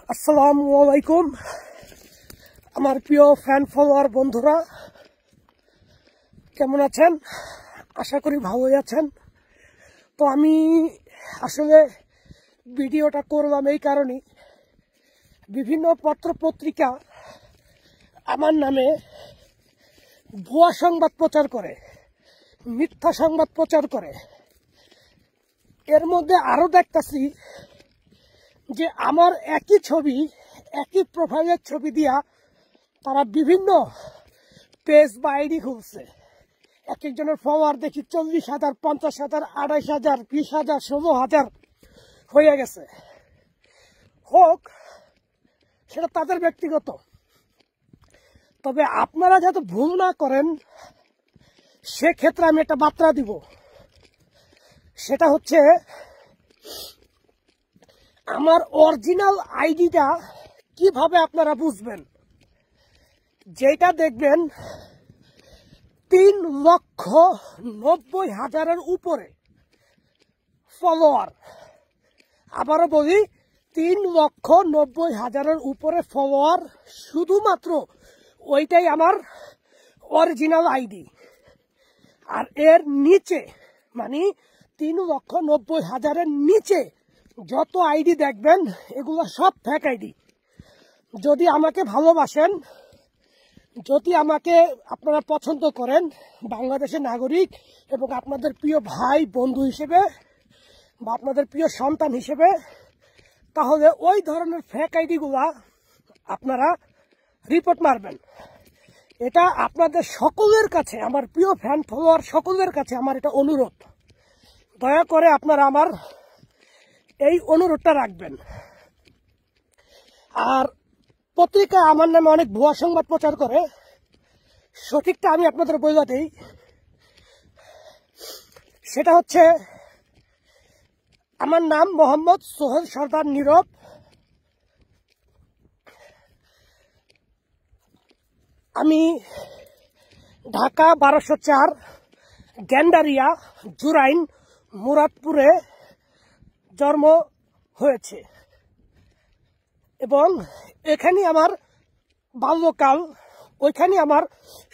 আসসালামু আলাইকুম আমার প্রিয় ফ্যান ফলোয়ার বন্ধুরা, কেমন আছেন? আশা করি ভালোই আছেন। তো আমি আসলে ভিডিওটা করলাম এই কারণেই, বিভিন্ন পত্রপত্রিকা আমার নামে ভুয়া সংবাদ প্রচার করে, মিথ্যা সংবাদ প্রচার করে। এর মধ্যে আরো দেখতেছি যে আমার একই ছবি, একই প্রোফাইলের ছবি দিয়া তারা বিভিন্ন পেজ বা আইডি খুলছে। এক একজনের ফলোয়ার দেখি 40,000, 50,000, 28,000, 20,000, 16,000 হয়ে গেছে। হোক, সেটা তাদের ব্যক্তিগত। তবে আপনারা যাতে ভুল না করেন সেক্ষেত্রে আমি একটা বার্তা দিব। সেটা হচ্ছে, আমার অরিজিনাল আইডিটা কিভাবে আপনারা বুঝবেন? যেটা দেখবেন 3,90,000 উপরে ফলোয়ার। আবারও বলি, 3,90,000 উপরে ফলোয়ার, শুধুমাত্র ওইটাই আমার অরিজিনাল আইডি। আর এর নিচে, মানে 3,90,000 নিচে যত আইডি দেখবেন এগুলো সব ফেক আইডি। যদি আমাকে ভালোবাসেন, যদি আমাকে আপনারা পছন্দ করেন বাংলাদেশের নাগরিক এবং আপনাদের প্রিয় ভাই বন্ধু হিসেবে বা আপনাদের প্রিয় সন্তান হিসেবে, তাহলে ওই ধরনের ফেক আইডিগুলা আপনারা রিপোর্ট মারবেন। এটা আপনাদের সকলের কাছে, আমার প্রিয় ফ্যান ফলোয়ার সকলের কাছে আমার এটা অনুরোধ। দয়া করে আপনারা আমার এই অনুরোধটা রাখবেন। আর পত্রিকা আমার নামে অনেক ভুয়া সংবাদ প্রচার করে, সঠিকটা আমি আপনাদের বলে দেই। সেটা হচ্ছে, আমার নাম মোহাম্মদ সোহেল সর্দার নীরব। আমি ঢাকা 1204 গ্যান্ডারিয়া জুরাইন মুরাদপুরে জন্ম হয়েছে এবং এখানে আমার বাল্যকাল, ওইখানে আমার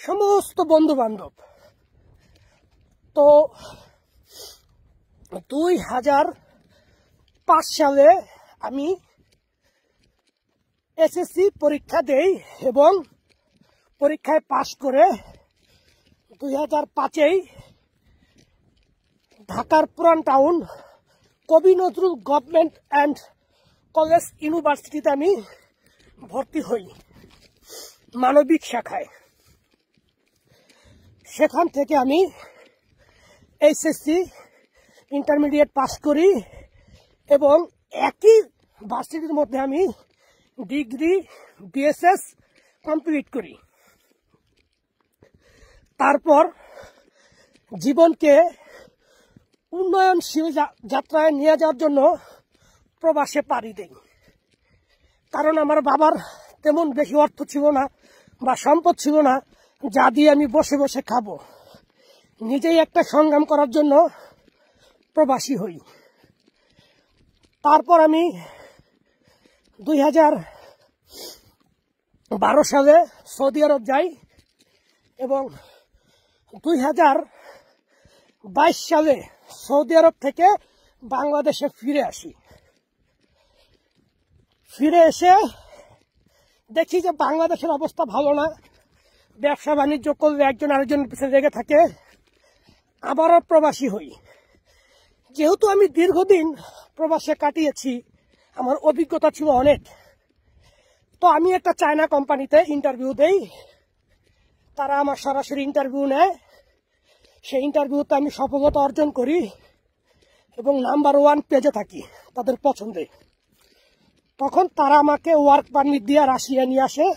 সমস্ত বন্ধু বান্ধব। তো 2005 সালে আমি এসএসসি পরীক্ষা দেই এবং পরীক্ষায় পাশ করে 2005-এই ঢাকার পুরান টাউন কবি নজরুল গভর্নমেন্ট অ্যান্ড কলেজ ইউনিভার্সিটিতে আমি ভর্তি হই মানবিক শাখায়। সেখান থেকে আমি এইচএসসি ইন্টারমিডিয়েট পাস করি এবং একই ভার্সিটির মধ্যে আমি ডিগ্রি বিএসএস কমপ্লিট করি। তারপর জীবনকে উন্নয়নশীল যাত্রায় নিয়ে যাওয়ার জন্য প্রবাসে পাড়ি দেই। কারণ আমার বাবার তেমন বেশি অর্থ ছিল না বা সম্পদ ছিল না যা দিয়ে আমি বসে বসে খাবো। নিজেই একটা সংগ্রাম করার জন্য প্রবাসী হই। তারপর আমি 2012 সালে সৌদি আরব যাই এবং 2022 সালে সৌদি আরব থেকে বাংলাদেশে ফিরে আসি। ফিরে এসে দেখি যে বাংলাদেশের অবস্থা ভালো না। ব্যবসা বাণিজ্য করলে একজন আরেকজনের পিছনে লেগে থাকে। আবারও প্রবাসী হই। যেহেতু আমি দীর্ঘদিন প্রবাসে কাটিয়েছি, আমার অভিজ্ঞতা ছিল অনেক। তো আমি একটা চায়না কোম্পানিতে ইন্টারভিউ দেই। তারা আমার সরাসরি ইন্টারভিউ নেয়। সেই ইন্টারভিউতে আমি সফলতা অর্জন করি এবং নাম্বার 1 পেজে থাকি তাদের পছন্দে। তখন তারা আমাকে ওয়ার্ক পারমিট দিয়ে রাশিয়া নিয়ে আসে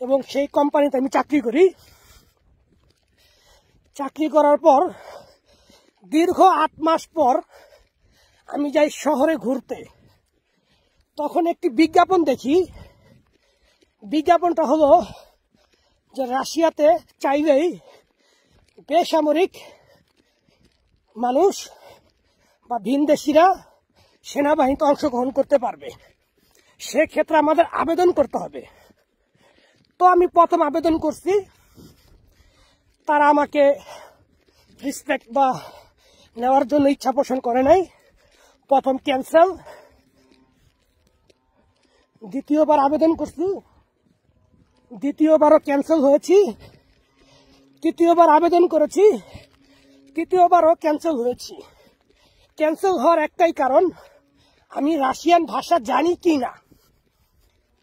এবং সেই কোম্পানিতে আমি চাকরি করি। চাকরি করার পর দীর্ঘ 8 মাস পর আমি যাই শহরে ঘুরতে। তখন একটি বিজ্ঞাপন দেখি। বিজ্ঞাপনটা হলো যে রাশিয়াতে চাইলেই বেসামরিক মানুষ বা ভিনদেশিরা সেনাবাহিনীতে অংশগ্রহণ করতে পারবে। সেক্ষেত্রে আমাদের আবেদন করতে হবে। তো আমি প্রথম আবেদন করছি, তারা আমাকে রিসপেক্ট বা নেওয়ার জন্য ইচ্ছা পোষণ করে নাই। প্রথম ক্যান্সেল, দ্বিতীয়বার আবেদন করছি, দ্বিতীয়বারও ক্যান্সেল হয়েছি, তৃতীয়বার আবেদন করেছি, তৃতীয়বারও ক্যান্সেল হয়েছি। ক্যান্সেল হওয়ার একটাই কারণ, আমি রাশিয়ান ভাষা জানি কি না।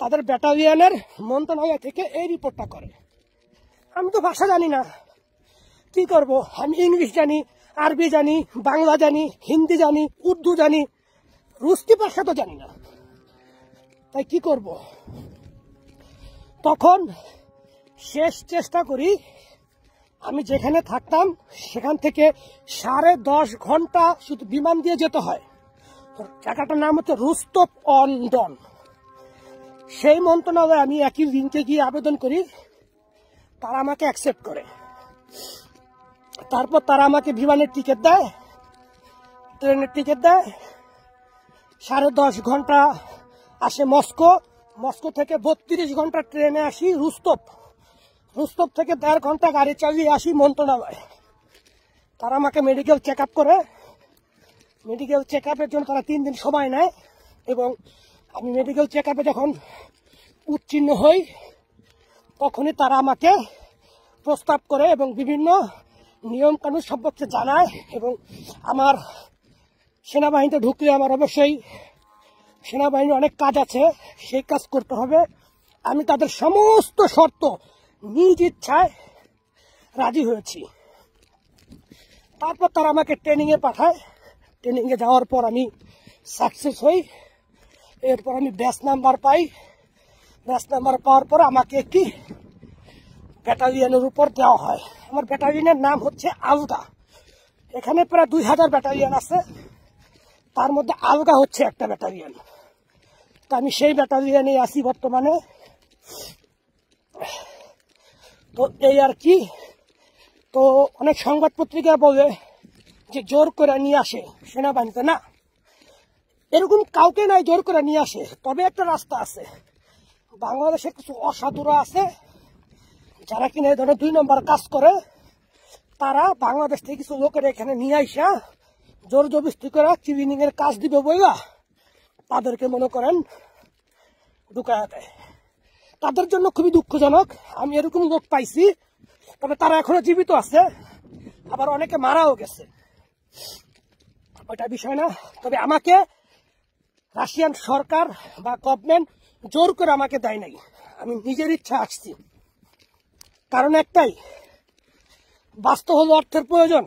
তাদের ব্যাটালিয়নের মন্ত্রণালয় থেকে এই রিপোর্টটা করে। আমি তো ভাষা জানি না, কি করব? আমি ইংলিশ জানি, আরবি জানি, বাংলা জানি, হিন্দি জানি, উর্দু জানি, রুস্কি ভাষা তো জানি না, তাই কি করব? তখন শেষ চেষ্টা করি, আমি যেখানে থাকতাম সেখান থেকে 10.5 ঘন্টা শুধু বিমান দিয়ে যেতে হয়। জায়গাটার নাম হচ্ছে রোস্টভ অন ডন। সেই মন্ত্রণালয়ে আমি একই লিঙ্কে গিয়ে আবেদন করি, তারা আমাকে অ্যাকসেপ্ট করে। তারপর তারা আমাকে বিমানের টিকিট দেয়, ট্রেনের টিকিট দেয়। 10.5 ঘন্টা আসে মস্কো, মস্কো থেকে 32 ঘন্টা ট্রেনে আসি রোস্টভ, রোস্টভ থেকে 1.5 ঘন্টা গাড়ি চালিয়ে আসি মন্ত্রণালয়। তারা আমাকে মেডিকেল চেক আপ করে। মেডিকেল চেক আপের জন্য তারা 3 দিন সময় নেয়, এবং আমি মেডিকেল চেক আপে যখন উত্তীর্ণ হই তখনই তারা আমাকে প্রস্তাব করে এবং বিভিন্ন নিয়ম কানুন সম্পর্কে জানায়। এবং আমার সেনাবাহিনীতে ঢুকলে আমার অবশ্যই সেনাবাহিনীর অনেক কাজ আছে, সেই কাজ করতে হবে। আমি তাদের সমস্ত শর্ত নিজ ইচ্ছায় রাজি হয়েছি। তারপর তারা আমাকে ট্রেনিংয়ে পাঠায়। ট্রেনিংয়ে যাওয়ার পর আমি সাকসেস হই। এরপর আমি ব্যাচ নাম্বার পাই। ব্যাচ নাম্বার পাওয়ার পর আমাকে একটি ব্যাটালিয়নের উপর দেওয়া হয়। আমার ব্যাটালিয়নের নাম হচ্ছে আলগা। এখানে প্রায় 2000 ব্যাটালিয়ন আছে, তার মধ্যে আলগা হচ্ছে একটা ব্যাটালিয়ন। তো আমি সেই ব্যাটালিয়নে আছি বর্তমানে। তো এই আর কি। তো অনেক সংবাদ পত্রিকা বলে যে জোর করে নিয়ে আসে সেনাবাহিনীতে, না, এরকম কাউকে নাই জোর করে নিয়ে আসে। তবে একটা রাস্তা আছে, বাংলাদেশে কিছু অসাধুরা আছে যারা কিনা এই ধরনের 2 নম্বর কাজ করে। তারা বাংলাদেশ থেকে কিছু লোকের এখানে নিয়ে আসা জোর জবরদস্তি করে ক্লিনিং এর কাজ দিবে বইলা তাদেরকে মনে করেন ঢুকায়া দেয়। তাদের জন্য খুবই দুঃখজনক। আমি এরকম লোক পাইছি, তবে তারা এখনো জীবিত আছে, আবার অনেকে মারাও গেছে, ওইটা বিষয় না। তবে আমাকে রাশিয়ান সরকার বা গভর্নমেন্ট জোর করে আমাকে দেয় নাই, আমি নিজের ইচ্ছা আসছি। কারণ একটাই, বাস্তব হলো অর্থের প্রয়োজন,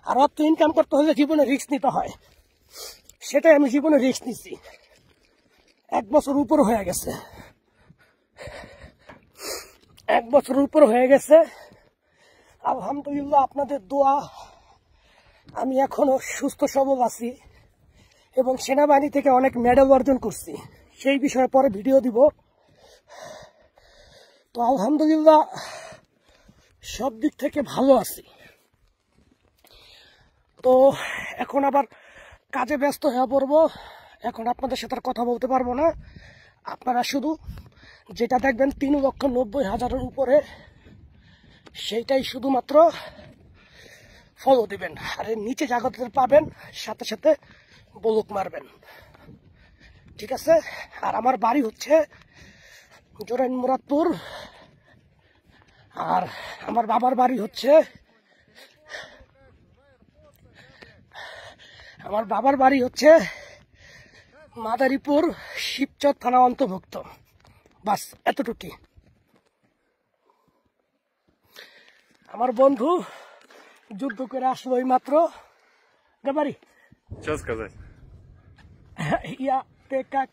আর অর্থ ইনকাম করতে হলে জীবনে রিস্ক নিতে হয়। সেটাই আমি জীবনে রিস্ক নিচ্ছি। 1 বছর উপর হয়ে গেছে, 1 বছর উপর হয়ে গেছে। আলহামদুলিল্লাহ, আপনাদের দোয়া আমি এখনো সুস্থ সবল আছি এবং সেনাবাহিনী থেকে অনেক মেডেল অর্জন করছি। সেই বিষয়ে পরে ভিডিও দিব। তো আলহামদুলিল্লাহ সব দিক থেকে ভালো আছি। তো এখন আবার কাজে ব্যস্ত হয়ে পড়বো। এখন আপনাদের সাথে কথা বলতে পারবো না। আপনারা শুধু যেটা দেখবেন 3,90,000-এর উপরে, সেইটাই শুধুমাত্র ফলো দিবেন। আর এর নিচে জাগতের পাবেন, সাথে সাথে বলুক মারবেন, ঠিক আছে? আর আমার বাড়ি হচ্ছে জোরাইন মুরাদপুর, আর আমার বাবার বাড়ি হচ্ছে মাদারীপুর শিবচর থানা অন্তর্ভুক্ত। বাস এতটুকুই। আমার বন্ধু যুদ্ধ করে আসলো ওই মাত্র। গাবারি Что сказать? я ты как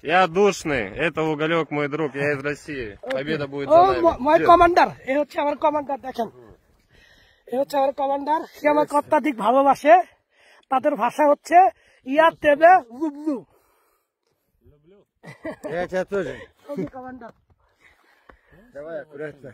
Я душный. Это Уголек, мой друг. Я из России. Победа будет ও за нами. মাই কমান্ডার, এ হচ্ছে আমার কমান্ডার। দেখেন, এ হচ্ছে আমার কমান্ডার। সে আমাকে অত্যাধিক ভালোবাসে। তাদের ভাষা হচ্ছে ইয়া তেবে লুবলু। Я тебя тоже. কমান্ডার Давай аккуратно.